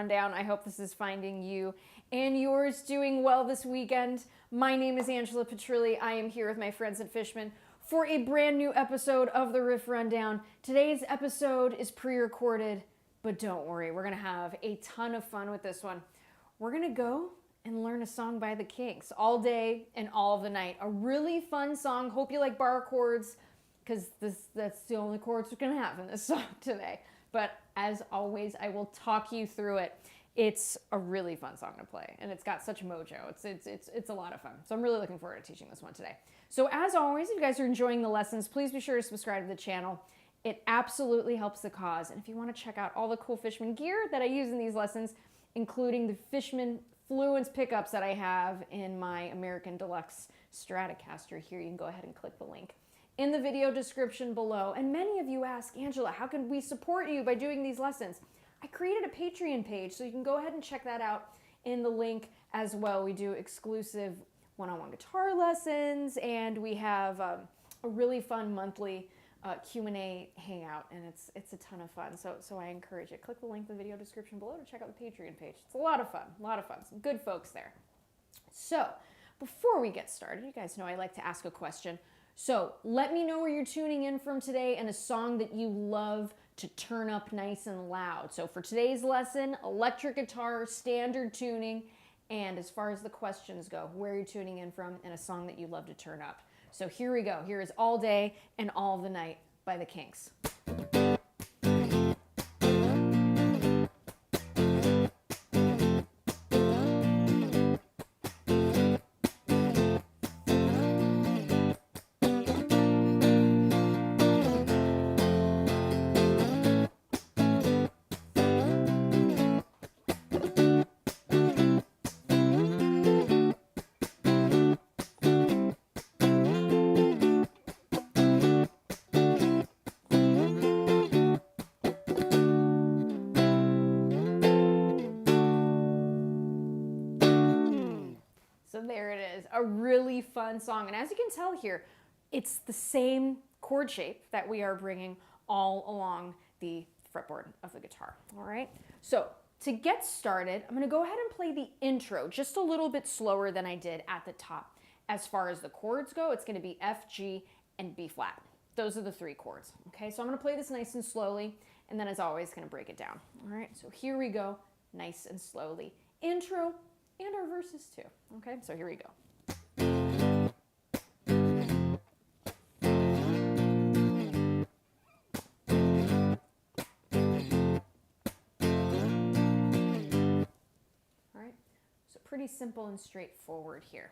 Rundown. I hope this is finding you and yours doing well this weekend. My name is Angela Petrilli. I am here with my friends at Fishman for a brand new episode of the Riff Rundown. Today's episode is pre-recorded, but don't worry, we're gonna have a ton of fun with this one. We're gonna go and learn a song by the Kinks all day and all of the night. A really fun song. Hope you like bar chords, because that's the only chords we're gonna have in this song today. But as always, I will talk you through it. It's a really fun song to play, and it's got such mojo. It's a lot of fun. So I'm really looking forward to teaching this one today. So as always, if you guys are enjoying the lessons, please be sure to subscribe to the channel. It absolutely helps the cause. And if you want to check out all the cool Fishman gear that I use in these lessons, including the Fishman Fluence pickups that I have in my American Deluxe Stratocaster here, you can go ahead and click the link in the video description below. And many of you ask, Angela, how can we support you by doing these lessons? I created a Patreon page, so you can go ahead and check that out in the link as well. We do exclusive one-on-one guitar lessons, and we have a really fun monthly Q&A hangout, and it's a ton of fun. So I encourage it. Click the link in the video description below to check out the Patreon page. It's a lot of fun, some good folks there. So before we get started, you guys know I like to ask a question. So let me know where you're tuning in from today and a song that you love to turn up nice and loud. So for today's lesson, electric guitar, standard tuning, and as far as the questions go, where you're tuning in from and a song that you love to turn up. So here we go. Here is All Day and All the Night by the Kinks. So there it is, a really fun song. And as you can tell here, it's the same chord shape that we are bringing all along the fretboard of the guitar, all right? So to get started, I'm gonna go ahead and play the intro just a little bit slower than I did at the top. As far as the chords go, it's gonna be F, G, and B flat. Those are the three chords, okay? So I'm gonna play this nice and slowly, and then as always, gonna break it down, all right? So here we go, nice and slowly. Intro, and our verses too, okay? So here we go. All right, so pretty simple and straightforward here.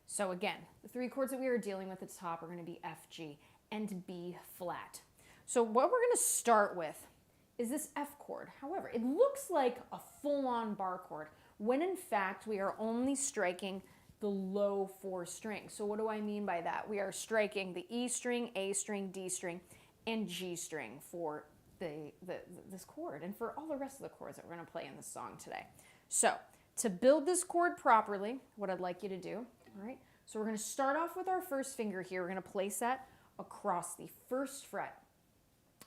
So again, the three chords that we are dealing with at the top are gonna be F, G, and B flat. So what we're gonna start with is this F chord. However, it looks like a full-on bar chord, when in fact we are only striking the low four strings. So what do I mean by that? We are striking the E string, A string, D string, and G string for this chord and for all the rest of the chords that we're gonna play in this song today. So to build this chord properly, what I'd like you to do, all right, so we're gonna start off with our first finger here. We're gonna place that across the first fret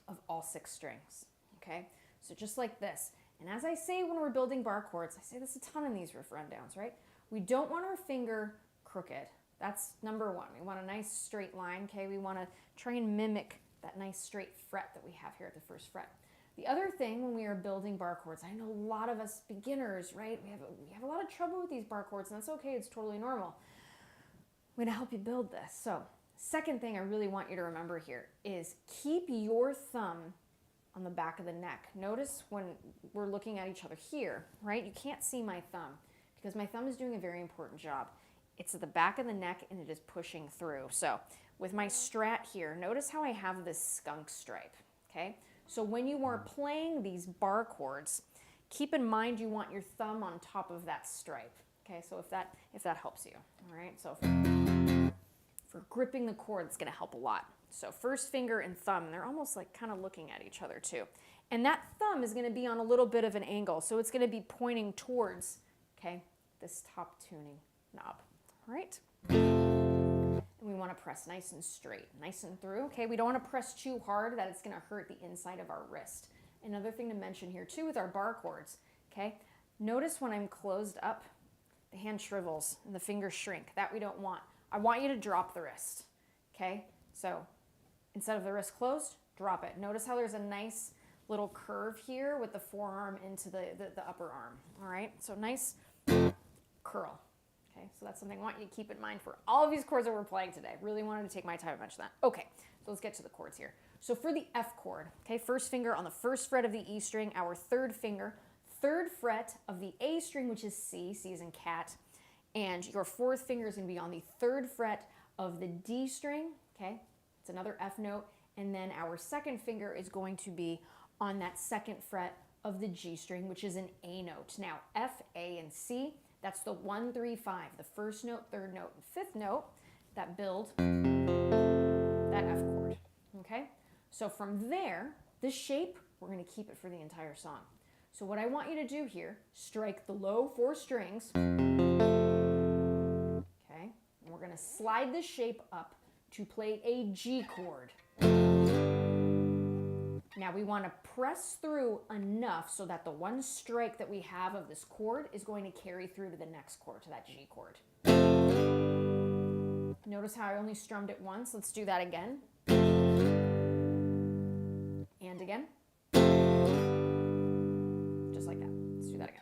of all 6 strings, okay? So just like this. And as I say when we're building bar chords, I say this a ton in these riff rundowns, right? We don't want our finger crooked. That's number one. We want a nice straight line, okay? We want to try and mimic that nice straight fret that we have here at the first fret. The other thing when we are building bar chords, I know a lot of us beginners, right? We have a lot of trouble with these bar chords, and that's okay. It's totally normal. I'm going to help you build this. So second thing I really want you to remember here is keep your thumb on the back of the neck. Notice when we're looking at each other here, right? You can't see my thumb because my thumb is doing a very important job. It's at the back of the neck and it is pushing through. So with my strat here, notice how I have this skunk stripe, okay? So when you are playing these bar chords, keep in mind you want your thumb on top of that stripe, okay? So if that helps you, all right? So for gripping the chord, it's gonna help a lot. So first finger and thumb, they're almost like kind of looking at each other too. And that thumb is going to be on a little bit of an angle. So it's going to be pointing towards, okay, this top tuning knob. All right. And we want to press nice and straight, nice and through. Okay, we don't want to press too hard that it's going to hurt the inside of our wrist. Another thing to mention here too with our bar chords, okay, Notice when I'm closed up, the hand shrivels and the fingers shrink. That we don't want. I want you to drop the wrist, okay? So instead of the wrist closed, drop it. Notice how there's a nice little curve here with the forearm into the upper arm, all right? So nice curl, okay? So that's something I want you to keep in mind for all of these chords that we're playing today. Really wanted to take my time to mention that. Okay, so let's get to the chords here. So for the F chord, okay, first finger on the first fret of the E string, our third finger, third fret of the A string, which is C, C is in cat, and your fourth finger is going to be on the third fret of the D string, okay? It's another F note, and then our second finger is going to be on that second fret of the G string, which is an A note. Now, F, A, and C, that's the 1, 3, 5, the first note, third note, and fifth note that build that F chord, okay? So from there, this shape, we're going to keep it for the entire song. So what I want you to do here, strike the low 4 strings, okay? And we're going to slide this shape up to play a G chord. Now we want to press through enough so that the one strike that we have of this chord is going to carry through to the next chord, to that G chord. Notice how I only strummed it once. Let's do that again. And again. Just like that. Let's do that again.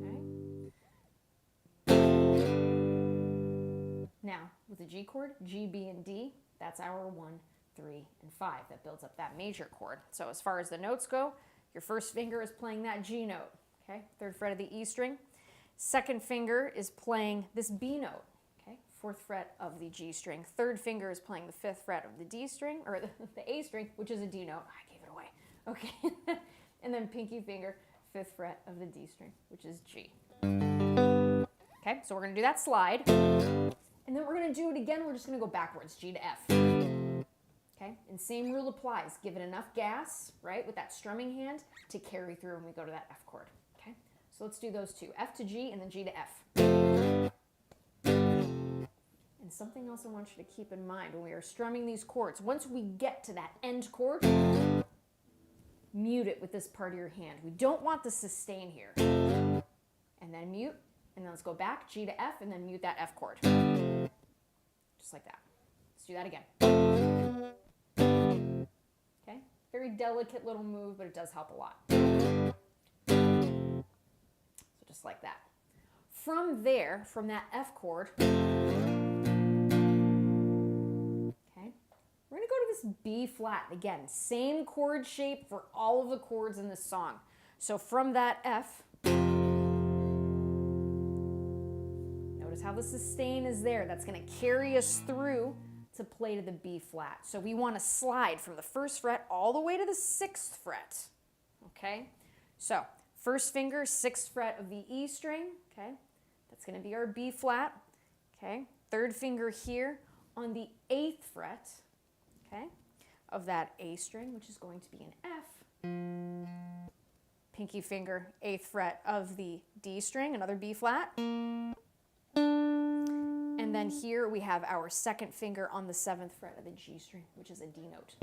Okay. Now, with the G chord, G, B, and D, that's our 1, 3, and 5 that builds up that major chord. So as far as the notes go, your first finger is playing that G note, okay? Third fret of the E string. Second finger is playing this B note, okay? Fourth fret of the G string. Third finger is playing the fifth fret of the D string, or the A string, which is a D note. I gave it away. Okay. And then pinky finger, fifth fret of the D string, which is G. Okay, so we're going to do that slide. And then we're going to do it again. We're just going to go backwards, G to F. Okay, and same rule applies. Give it enough gas, right, with that strumming hand to carry through when we go to that F chord. Okay, so let's do those two, F to G and then G to F. And something else I want you to keep in mind when we are strumming these chords, once we get to that end chord, mute it with this part of your hand. We don't want the sustain here. And then mute, and then let's go back, G to F, and then mute that F chord. Just like that. Let's do that again. Okay, very delicate little move, but it does help a lot. So just like that. From there, from that F chord, okay, we're going to go to this B flat. Again, same chord shape for all of the chords in this song. So from that F, notice how the sustain is there. That's going to carry us through to play to the B flat. So we want to slide from the first fret all the way to the 6th fret. Okay? So first finger, 6th fret of the E string. Okay? That's going to be our B flat. Okay? Third finger here on the 8th fret. Okay? Of that A string, which is going to be an F. Pinky finger, 8th fret of the D string, another B flat. And then here we have our second finger on the 7th fret of the G string, which is a D note.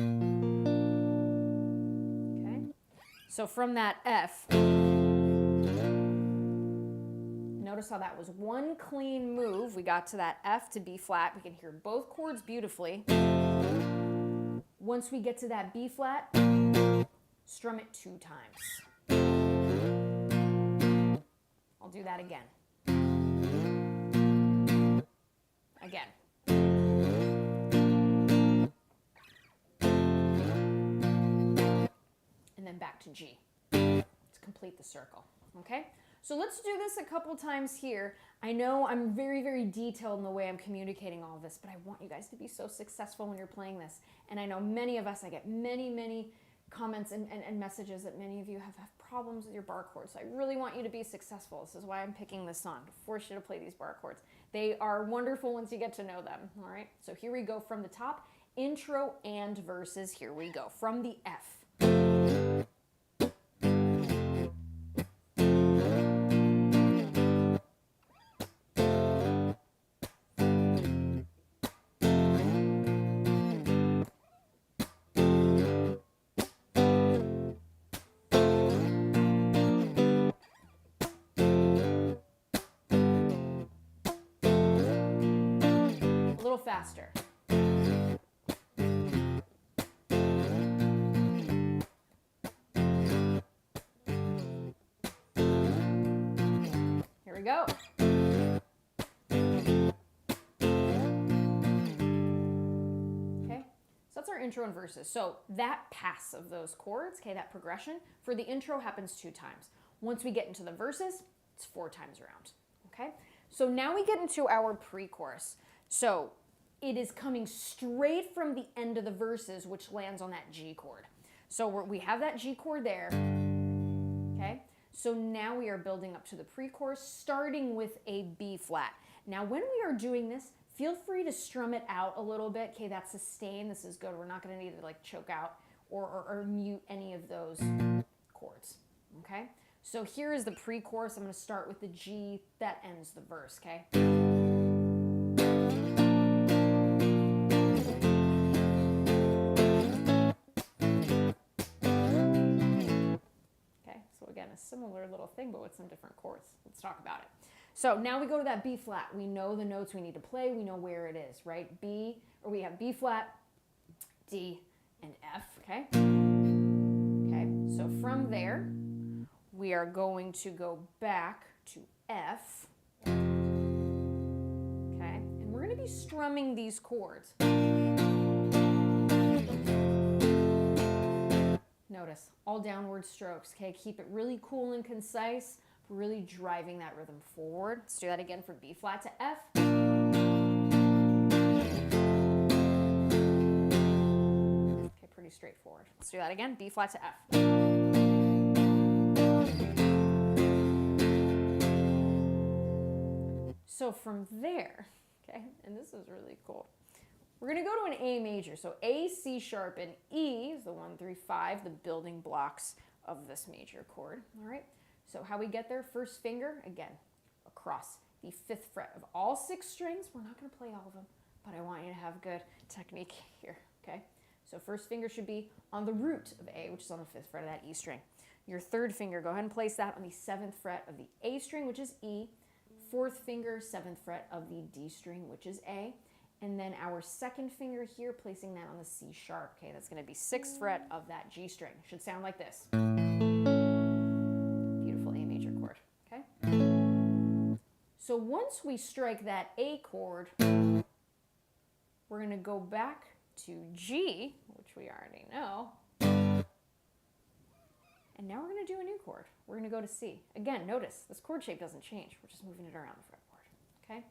Okay? So from that F, notice how that was one clean move. We got to that F to B flat. We can hear both chords beautifully. Once we get to that B flat, strum it 2 times. I'll do that again. Again. And then back to G to complete the circle, okay? So let's do this a couple times here. I know I'm very, very detailed in the way I'm communicating all of this, but I want you guys to be so successful when you're playing this. And I know many of us, I get many comments and messages that many of you have problems with your bar chords. So I really want you to be successful. This is why I'm picking this song, to force you to play these bar chords. They are wonderful once you get to know them, all right? So here we go from the top, intro and verses. Here we go from the F. little faster. Here we go. Okay, so that's our intro and verses. So that pass of those chords, okay, that progression for the intro happens 2 times. Once we get into the verses, it's 4 times around. Okay, so now we get into our pre-chorus. So it is coming straight from the end of the verses, which lands on that G chord. So we have that G chord there. Okay, so now we are building up to the pre-chorus, starting with a B flat. Now, when we are doing this, feel free to strum it out a little bit. Okay, that's sustain. This is good. We're not going to need to like choke out or mute any of those chords. Okay, so here is the pre-chorus. I'm going to start with the G that ends the verse. Okay. So again, a similar little thing, but with some different chords. Let's talk about it. So now we go to that B flat. We know the notes we need to play. We know where it is, right? We have B flat, D, and F, okay? Okay, so from there, we are going to go back to F, okay? And we're going to be strumming these chords. Notice, all downward strokes, okay? Keep it really cool and concise, really driving that rhythm forward. Let's do that again from B flat to F. Okay, pretty straightforward. Let's do that again, B flat to F. So from there, okay, and this is really cool. We're going to go to an A major. So A, C sharp, and E is the 1, 3, 5, the building blocks of this major chord. All right. So how we get there, first finger, again, across the 5th fret of all 6 strings. We're not going to play all of them, but I want you to have good technique here. Okay. So first finger should be on the root of A, which is on the 5th fret of that E string. Your 3rd finger, go ahead and place that on the 7th fret of the A string, which is E. 4th finger, 7th fret of the D string, which is A. And then our 2nd finger here, placing that on the C sharp. Okay, that's going to be 6th fret of that G string. Should sound like this. Beautiful A major chord. Okay. So once we strike that A chord, we're going to go back to G, which we already know. And now we're going to do a new chord. We're going to go to C. Again, notice this chord shape doesn't change. We're just moving it around the fretboard. Okay.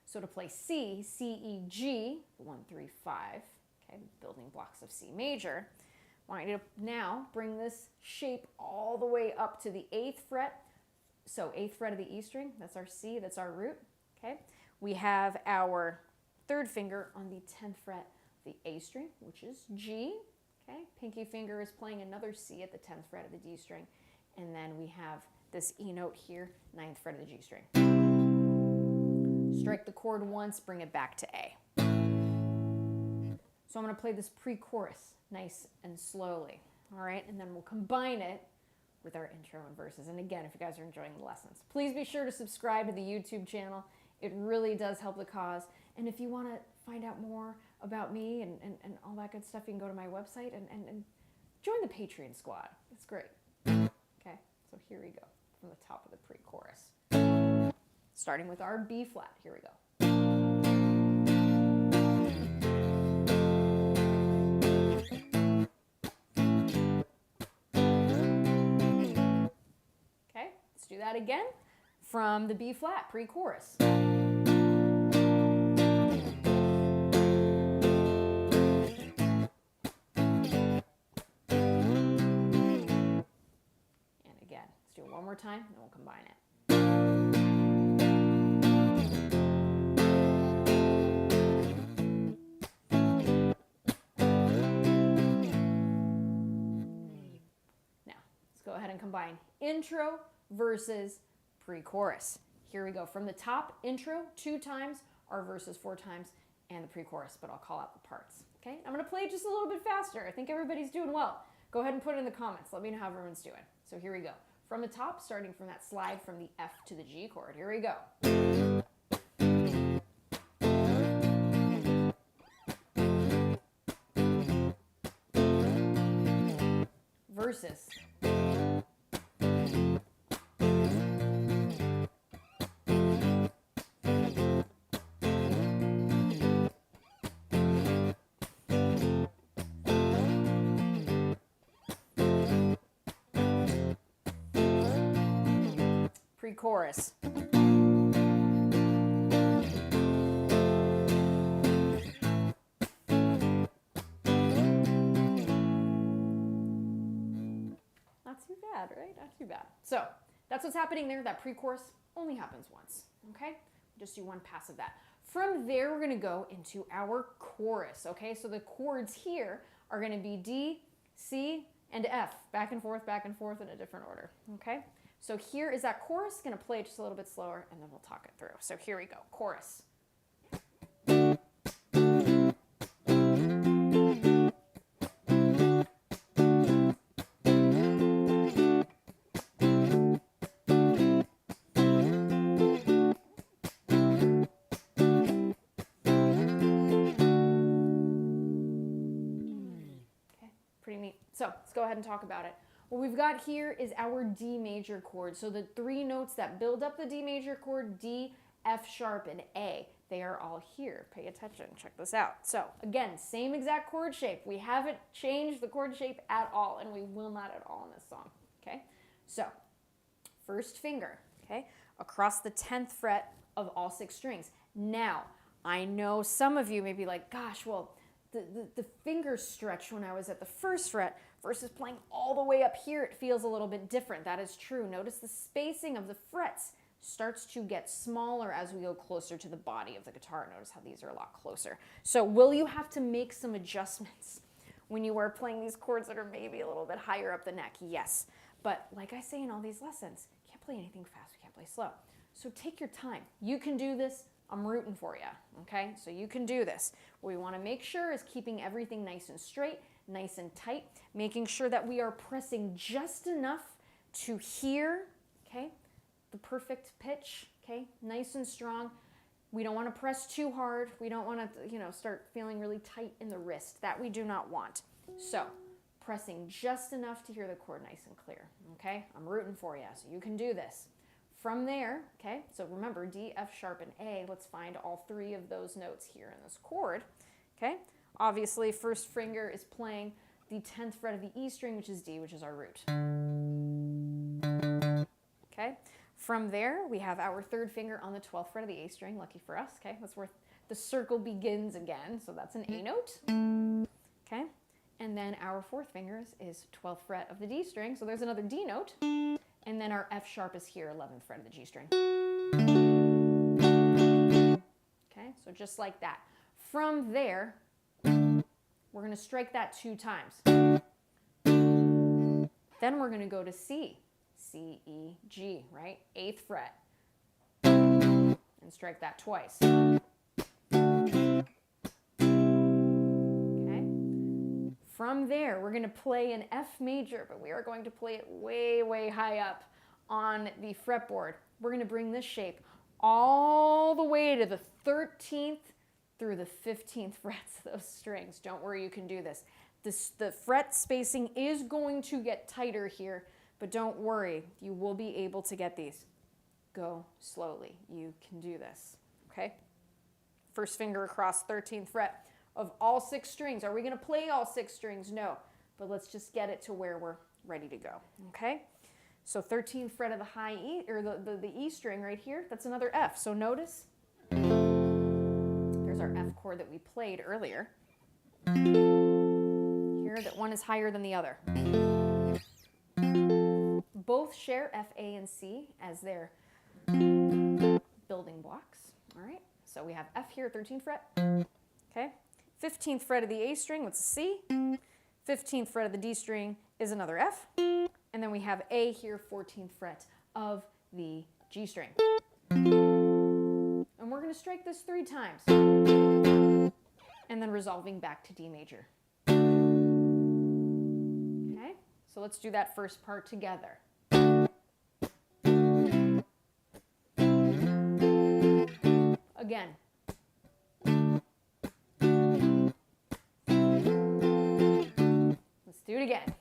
So to play C, C, E, G, 1, 3, 5, okay, building blocks of C major, I want you to now bring this shape all the way up to the 8th fret. So 8th fret of the E string, that's our C, that's our root, okay? We have our 3rd finger on the 10th fret of the A string, which is G, okay? Pinky finger is playing another C at the 10th fret of the D string. And then we have this E note here, 9th fret of the G string. Strike the chord once, bring it back to A. So I'm going to play this pre-chorus nice and slowly, all right? And then we'll combine it with our intro and verses. And again, if you guys are enjoying the lessons, please be sure to subscribe to the YouTube channel. It really does help the cause. And if you want to find out more about me and all that good stuff, you can go to my website and join the Patreon squad. It's great. Okay, so here we go from the top of the pre-chorus. Starting with our B flat. Here we go. Okay, let's do that again from the B flat, pre-chorus. And again, let's do it one more time, and then we'll combine it. Go ahead and combine intro, verses, pre-chorus. Here we go. From the top, intro 2 times, our verses 4 times, and the pre-chorus, but I'll call out the parts. Okay, I'm going to play it just a little bit faster. I think everybody's doing well. Go ahead and put it in the comments. Let me know how everyone's doing. So here we go. From the top, starting from that slide from the F to the G chord. Here we go. versus. Pre-chorus. Not too bad, right? Not too bad. So that's what's happening there. That pre-chorus only happens once, okay? Just do one pass of that. From there, we're gonna go into our chorus, okay? So the chords here are gonna be D, C, and F, back and forth in a different order, okay? So here is that chorus. Gonna play it just a little bit slower and then we'll talk it through. So here we go, chorus. Pretty neat. So let's go ahead and talk about it. What we've got here is our D major chord. So the three notes that build up the D major chord, D, F sharp, and A, they are all here. Pay attention, check this out. So again, same exact chord shape. We haven't changed the chord shape at all, and we will not at all in this song, okay? So first finger, okay, across the 10th fret of all 6 strings. Now, I know some of you may be like, gosh, well, the finger stretch when I was at the 1st fret versus playing all the way up here, it feels a little bit different. That is true. Notice the spacing of the frets starts to get smaller as we go closer to the body of the guitar. Notice how these are a lot closer. So will you have to make some adjustments when you are playing these chords that are maybe a little bit higher up the neck? Yes. But like I say in all these lessons, you can't play anything fast, you can't play slow. So take your time. You can do this. I'm rooting for you, okay? So you can do this. What we want to make sure is keeping everything nice and straight, nice and tight, making sure that we are pressing just enough to hear, okay, the perfect pitch, okay, nice and strong. We don't want to press too hard. We don't want to, start feeling really tight in the wrist. That we do not want. So pressing just enough to hear the chord nice and clear, okay? I'm rooting for you, so you can do this. From there, okay, so remember D, F sharp, and A, let's find all 3 of those notes here in this chord, okay? Obviously, first finger is playing the 10th fret of the E string, which is D, which is our root. Okay, from there, we have our 3rd finger on the 12th fret of the A string, lucky for us, okay? That's where the circle begins again, so that's an A note, okay? And then our 4th finger is 12th fret of the D string, so there's another D note. And then our F sharp is here, 11th fret of the G string. Okay, so just like that. From there, we're going to strike that 2 times. Then we're going to go to C. C, E, G, right? 8th fret. And strike that twice. From there, we're going to play an F major, but we are going to play it way, way high up on the fretboard. We're going to bring this shape all the way to the 13th through the 15th frets of those strings. Don't worry, you can do this. The fret spacing is going to get tighter here, but don't worry, you will be able to get these. Go slowly. You can do this, okay? First finger across 13th fret of all 6 strings. Are we going to play all 6 strings? No, but let's just get it to where we're ready to go, okay? So 13th fret of the high E, or the E string right here, that's another F. So notice, there's our F chord that we played earlier. Here, that one is higher than the other. Both share F, A, and C as their building blocks, all right? So we have F here, 13th fret, okay? 15th fret of the A string, that's a C. 15th fret of the D string is another F. And then we have A here, 14th fret of the G string. And we're going to strike this 3 times. And then resolving back to D major. Okay, so let's do that first part together. Again. Let's do it again.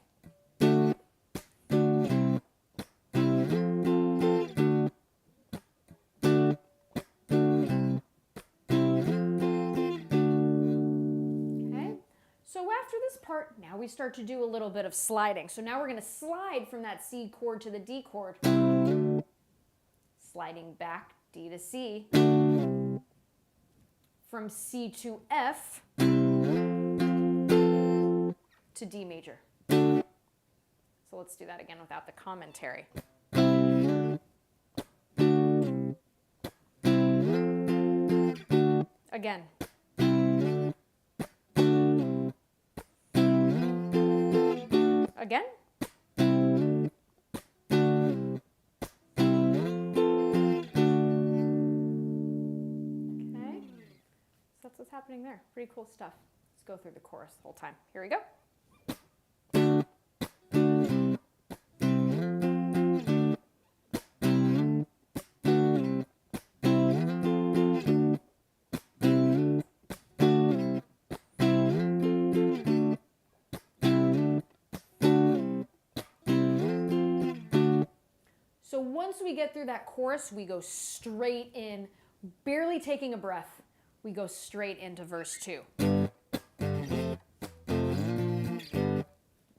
part, now we start to do a little bit of sliding. So now we're going to slide from that C chord to the D chord, sliding back D to C, from C to F to D major. So let's do that again without the commentary. Again. Again. Okay. So that's what's happening there. Pretty cool stuff. Let's go through the chorus the whole time. Here we go. So once we get through that chorus, we go straight in, barely taking a breath, we go straight into verse 2.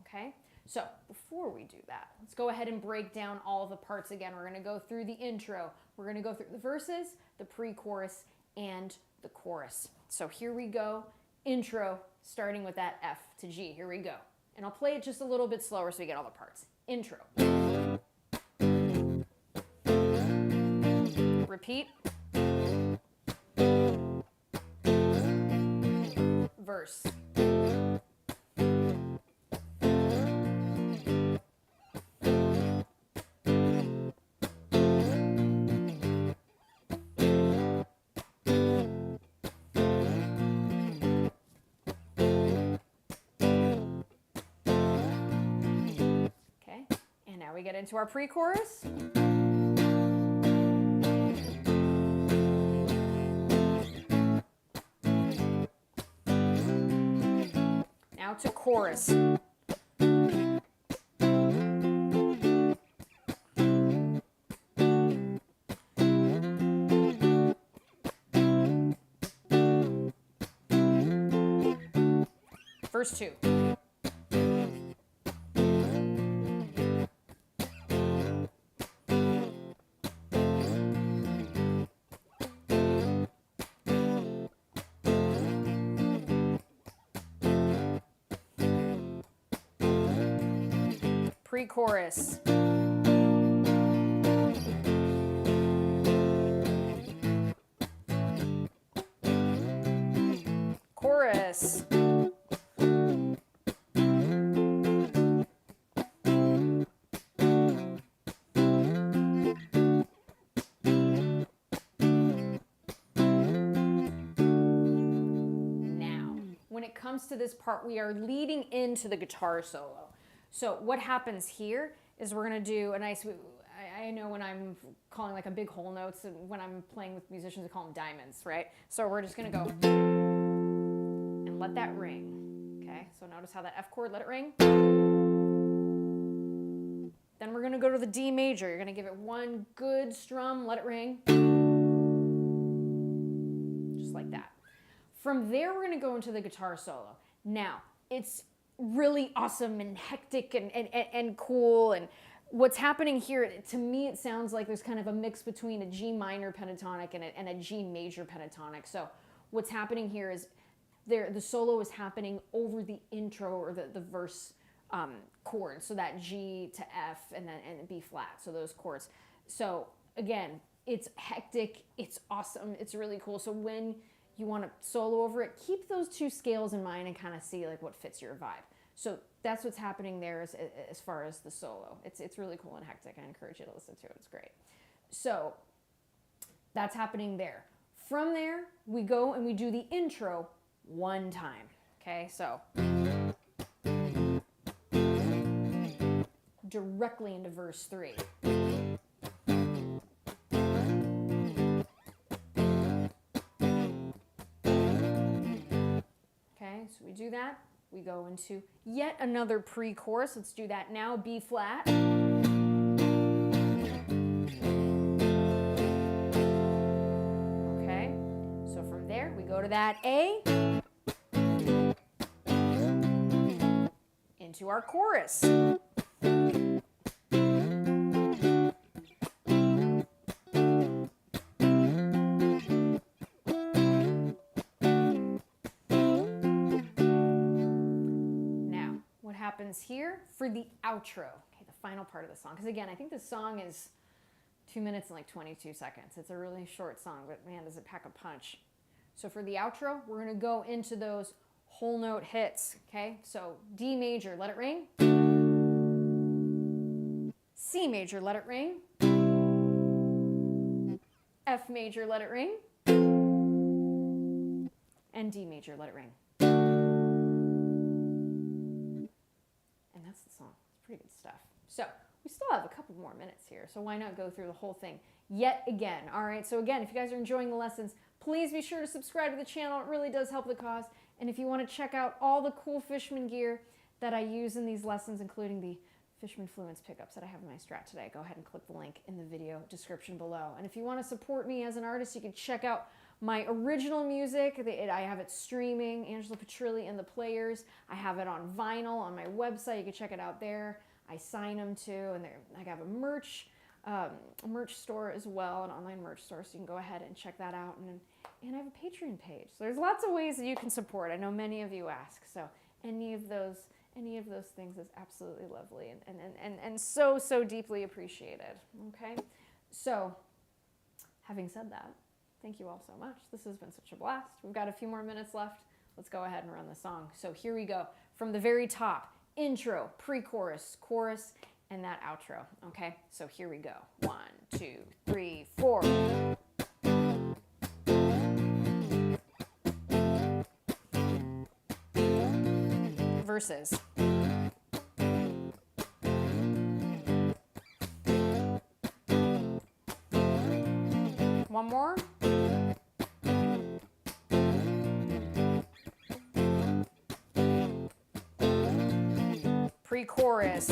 Okay, so before we do that, let's go ahead and break down all of the parts again. We're going to go through the intro, we're going to go through the verses, the pre-chorus, and the chorus. So here we go, intro, starting with that F to G. Here we go. And I'll play it just a little bit slower so we get all the parts. Intro. Repeat. Verse. Okay, and now we get into our pre-chorus. Now to chorus. Verse 2. Pre-chorus. Chorus. Now, when it comes to this part, we are leading into the guitar solo. So what happens here is we're going to do a nice, I know when I'm calling like a big whole notes, and when I'm playing with musicians, I call them diamonds, right? So we're just going to go and let that ring, okay? So notice how that F chord, let it ring. Then we're going to go to the D major. You're going to give it one good strum, let it ring. Just like that. From there, we're going to go into the guitar solo. Now, it's really awesome and hectic and cool, and what's happening here, to me it sounds like there's kind of a mix between a G minor pentatonic and a G major pentatonic. So what's happening here is the solo is happening over the intro or the verse chords, so that G to F and B flat, so those chords. So again, it's hectic, it's awesome, it's really cool. So when you want to solo over it, keep those two scales in mind and kind of see like what fits your vibe. So that's what's happening there as far as the solo. It's really cool and hectic. I encourage you to listen to it. It's great. So that's happening there. From there, we go and we do the intro one time. Okay, so directly into verse 3. Okay, so we do that. We go into yet another pre-chorus. Let's do that now. B flat. Okay, so from there we go to that A. into our chorus. Happens here for the outro, okay, the final part of the song. Because again, I think this song is 2 minutes and like 22 seconds. It's a really short song, but man, does it pack a punch. So for the outro, we're going to go into those whole note hits, okay? So D major, let it ring. C major, let it ring. F major, let it ring. And D major, let it ring. That's the song. It's pretty good stuff. So we still have a couple more minutes here, so why not go through the whole thing yet again? All right, so again, if you guys are enjoying the lessons, please be sure to subscribe to the channel. It really does help the cause. And if you want to check out all the cool Fishman gear that I use in these lessons, including the Fishman Fluence pickups that I have in my Strat today, go ahead and click the link in the video description below. And if you want to support me as an artist, you can check out my original music. I have it streaming, Angela Petrilli and the Players. I have it on vinyl on my website. You can check it out there. I sign them too, and I have a merch store as well, an online merch store, so you can go ahead and check that out. And I have a Patreon page. So there's lots of ways that you can support. I know many of you ask, so any of those things is absolutely lovely and so deeply appreciated. Okay, so having said that, thank you all so much. This has been such a blast. We've got a few more minutes left. Let's go ahead and run the song. So here we go. From the very top, intro, pre-chorus, chorus, and that outro. Okay, so here we go. 1, 2, 3, 4. Verses. One more. Pre-chorus.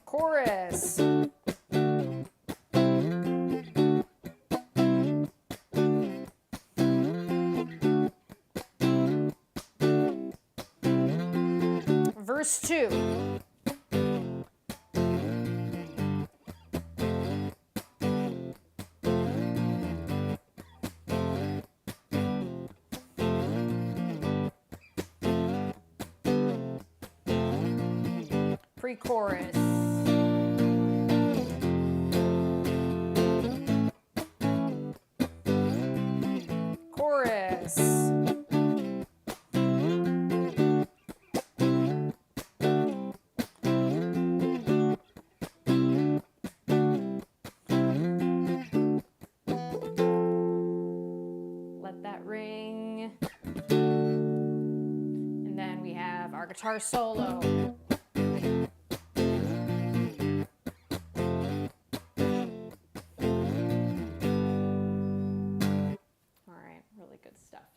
Chorus. Verse 2. Pre-chorus. Chorus. Let that ring. And then we have our guitar solo.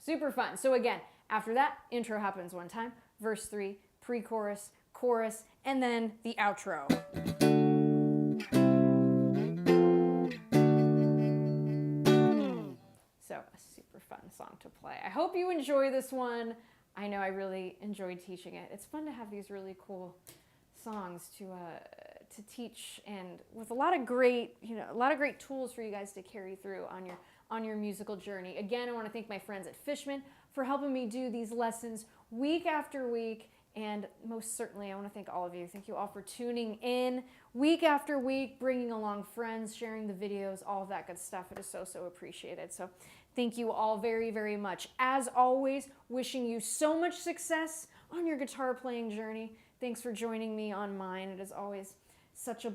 Super fun. So again, after that, intro happens one time, verse 3, pre-chorus, chorus, and then the outro. So a super fun song to play. I hope you enjoy this one. I know I really enjoyed teaching it. It's fun to have these really cool songs to teach, and with a lot of great tools for you guys to carry through on your musical journey. Again, I want to thank my friends at Fishman for helping me do these lessons week after week, and most certainly I want to thank all of you. Thank you all for tuning in week after week, bringing along friends, sharing the videos, all of that good stuff. It is so appreciated. So thank you all very, very much. As always, wishing you so much success on your guitar playing journey. Thanks for joining me on mine. It is always such a